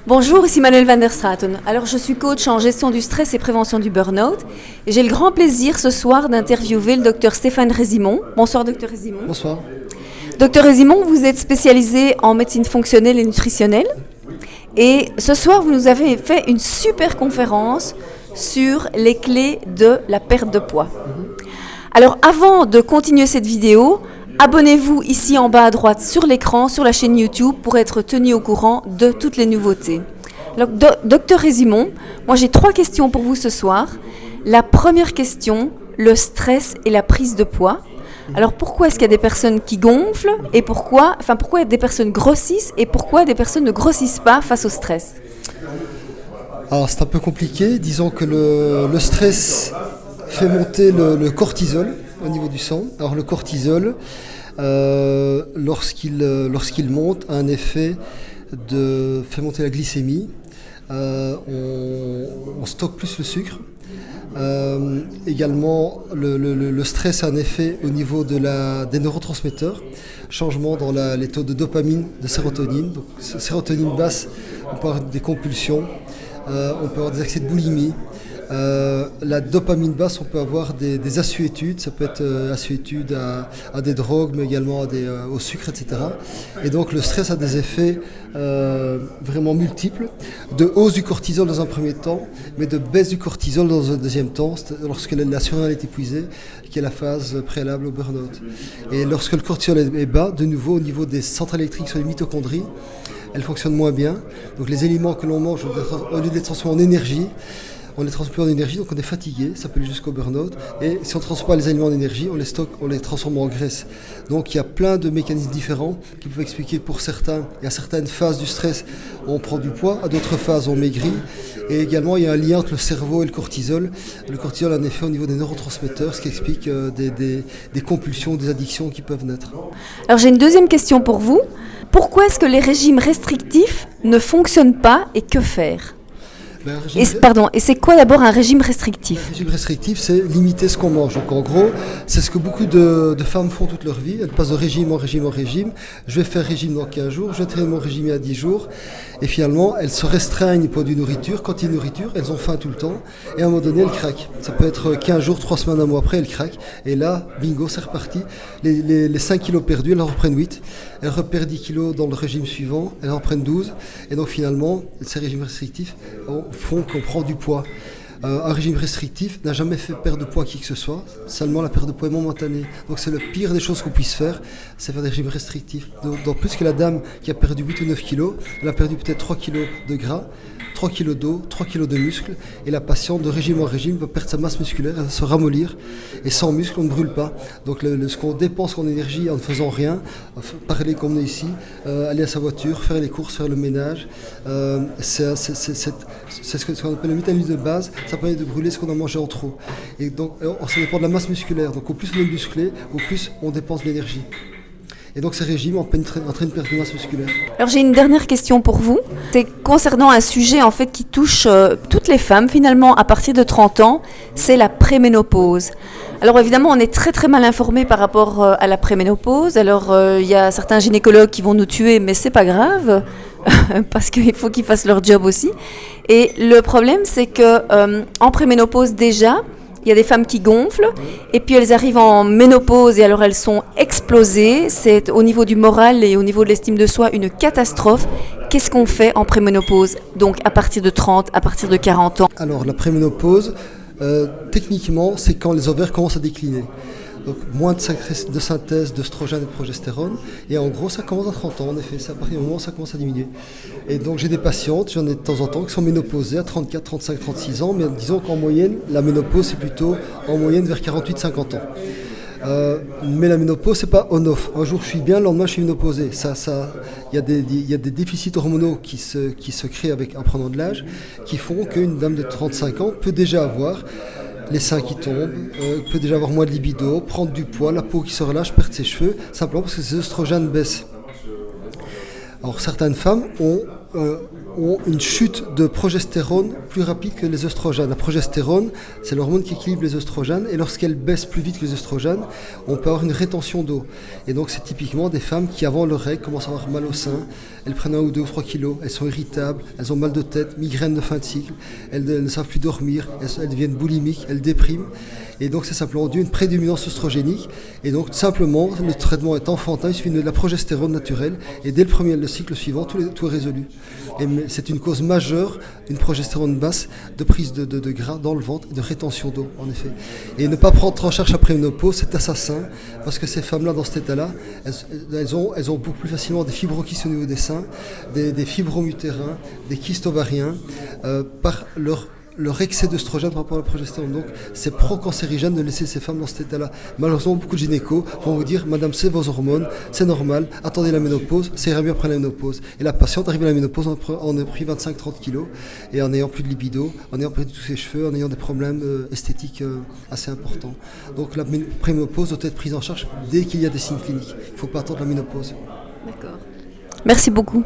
Bonjour, ici Manuel van der Straten. Alors, je suis coach en gestion du stress et prévention du burn-out. Et j'ai le grand plaisir ce soir d'interviewer le docteur Stéphane Résimond. Bonsoir, docteur Résimond. Bonsoir. Docteur Résimond, vous êtes spécialisé en médecine fonctionnelle et nutritionnelle. Et ce soir, vous nous avez fait une super conférence sur les clés de la perte de poids. Alors, avant de continuer cette vidéo, abonnez-vous ici en bas à droite sur l'écran, sur la chaîne YouTube, pour être tenu au courant de toutes les nouveautés. Alors, docteur Résimond, moi j'ai 3 questions pour vous ce soir. La première question, le stress et la prise de poids. Alors, pourquoi est-ce qu'il y a des personnes qui gonflent et pourquoi des personnes grossissent et pourquoi des personnes ne grossissent pas face au stress? Alors, c'est un peu compliqué. Disons que le stress fait monter le cortisol au niveau du sang. Alors, le cortisol, lorsqu'il monte, a un effet fait monter la glycémie. On stocke plus le sucre. Également, le stress a un effet au niveau des neurotransmetteurs, changement dans les taux de dopamine, de sérotonine. Donc, sérotonine basse, on peut avoir des compulsions, on peut avoir des accès de boulimie. La dopamine basse, on peut avoir des assuétudes, ça peut être assuétude à des drogues, mais également au sucre, etc. Et donc le stress a des effets vraiment multiples, de hausse du cortisol dans un premier temps, mais de baisse du cortisol dans un deuxième temps, lorsque la surrénale est épuisée, qui est la phase préalable au burn-out. Et lorsque le cortisol est bas, de nouveau au niveau des centrales électriques sur les mitochondries, elles fonctionnent moins bien. Donc les éléments que l'on mange, au lieu de les transformer en énergie, on les transforme en énergie, donc on est fatigué, ça peut aller jusqu'au burn-out. Et si on ne transforme pas les aliments en énergie, on les stocke, on les transforme en graisse. Donc il y a plein de mécanismes différents qui peuvent expliquer pour certains. Il y a certaines phases du stress, on prend du poids, à d'autres phases, on maigrit. Et également, il y a un lien entre le cerveau et le cortisol. Le cortisol a un effet au niveau des neurotransmetteurs, ce qui explique des compulsions, des addictions qui peuvent naître. Alors j'ai une deuxième question pour vous. Pourquoi est-ce que les régimes restrictifs ne fonctionnent pas et que faire ? Et c'est quoi d'abord un régime restrictif ? Un régime restrictif, c'est limiter ce qu'on mange. Donc en gros, c'est ce que beaucoup de femmes font toute leur vie. Elles passent de régime en régime en régime. Je vais faire régime dans 15 jours, je vais traiter mon régime à 10 jours. Et finalement, elles se restreignent pour du nourriture. Quand il y a une nourriture, elles ont faim tout le temps. Et à un moment donné, elles craquent. Ça peut être 15 jours, 3 semaines, un mois après, elles craquent. Et là, bingo, c'est reparti. Les 5 kilos perdus, elles en reprennent 8. Elles repèrent 10 kilos dans le régime suivant. Elles en reprennent 12. Et donc finalement, ces régimes restrictifs font qu'on prend du poids. Un régime restrictif n'a jamais fait perdre de poids à qui que ce soit, seulement la perte de poids est momentanée. Donc c'est le pire des choses qu'on puisse faire, c'est faire des régimes restrictifs. D'autant plus que la dame qui a perdu 8 ou 9 kilos, elle a perdu peut-être 3 kilos de gras, 3 kilos d'eau, 3 kilos de muscles, et la patiente de régime en régime va perdre sa masse musculaire, elle va se ramollir, et sans muscle on ne brûle pas. Donc ce qu'on dépense en énergie en ne faisant rien, parler comme on est ici, aller à sa voiture, faire les courses, faire le ménage, c'est ce qu'on appelle le métabolisme de base, ça permet de brûler ce qu'on a mangé en trop. Et donc ça dépend de la masse musculaire, donc au plus on est musclé, au plus on dépense de l'énergie. Et donc ces régimes entraînent une perte de masse musculaire. Alors j'ai une dernière question pour vous. C'est concernant un sujet en fait qui touche toutes les femmes finalement à partir de 30 ans, c'est la préménopause. Alors évidemment on est très très mal informé par rapport à la préménopause. Alors il y a certains gynécologues qui vont nous tuer, mais c'est pas grave parce qu'il faut qu'ils fassent leur job aussi. Et le problème c'est que en préménopause déjà, il y a des femmes qui gonflent et puis elles arrivent en ménopause et alors elles sont explosées. C'est au niveau du moral et au niveau de l'estime de soi une catastrophe. Qu'est-ce qu'on fait en préménopause ? Donc à partir de 30, à partir de 40 ans. Alors la préménopause, techniquement, c'est quand les ovaires commencent à décliner. Donc moins de synthèse d'œstrogène et de progestérone. Et en gros, ça commence à 30 ans, en effet. C'est à partir du moment où ça commence à diminuer. Et donc j'ai des patientes, j'en ai de temps en temps, qui sont ménopausées à 34, 35, 36 ans. Mais disons qu'en moyenne, la ménopause, c'est plutôt en moyenne vers 48, 50 ans. Mais la ménopause, c'est pas on-off. Un jour je suis bien, le lendemain je suis ménopausé. Il y a des déficits hormonaux qui se créent en prenant de l'âge, qui font qu'une dame de 35 ans peut déjà avoir les seins qui tombent, peut déjà avoir moins de libido, prendre du poids, la peau qui se relâche, perdre ses cheveux, simplement parce que ses oestrogènes baissent. Alors certaines femmes ont ont une chute de progestérone plus rapide que les œstrogènes. La progestérone, c'est l'hormone qui équilibre les œstrogènes, et lorsqu'elle baisse plus vite que les œstrogènes, on peut avoir une rétention d'eau. Et donc c'est typiquement des femmes qui, avant leur règle, commencent à avoir mal au sein, elles prennent 1 ou 2 ou 3 kilos, elles sont irritables, elles ont mal de tête, migraines de fin de cycle, elles ne savent plus dormir, elles deviennent boulimiques, elles dépriment. Et donc c'est simplement dû à une prédominance œstrogénique. Et donc simplement, le traitement est enfantin, il suffit de la progestérone naturelle, et dès le cycle suivant, tout est résolu. Et c'est une cause majeure, une progestérone basse, de prise de gras dans le ventre, de rétention d'eau, en effet. Et ne pas prendre en charge après une ménopause, c'est assassin, parce que ces femmes-là, dans cet état-là, elles ont beaucoup plus facilement des fibrokystes au niveau des seins, des fibromes utérins, des kystes ovariens, par leur excès d'œstrogène par rapport à la progestérone. Donc c'est pro-cancérigène de laisser ces femmes dans cet état-là. Malheureusement, beaucoup de gynécos vont vous dire: madame, c'est vos hormones, c'est normal, attendez la ménopause, ça ira mieux après la ménopause. Et la patiente arrive à la ménopause en ayant pris 25-30 kilos, et en ayant plus de libido, en ayant perdu tous ses cheveux, en ayant des problèmes esthétiques assez importants. Donc la préménopause doit être prise en charge dès qu'il y a des signes cliniques. Il ne faut pas attendre la ménopause. D'accord. Merci beaucoup.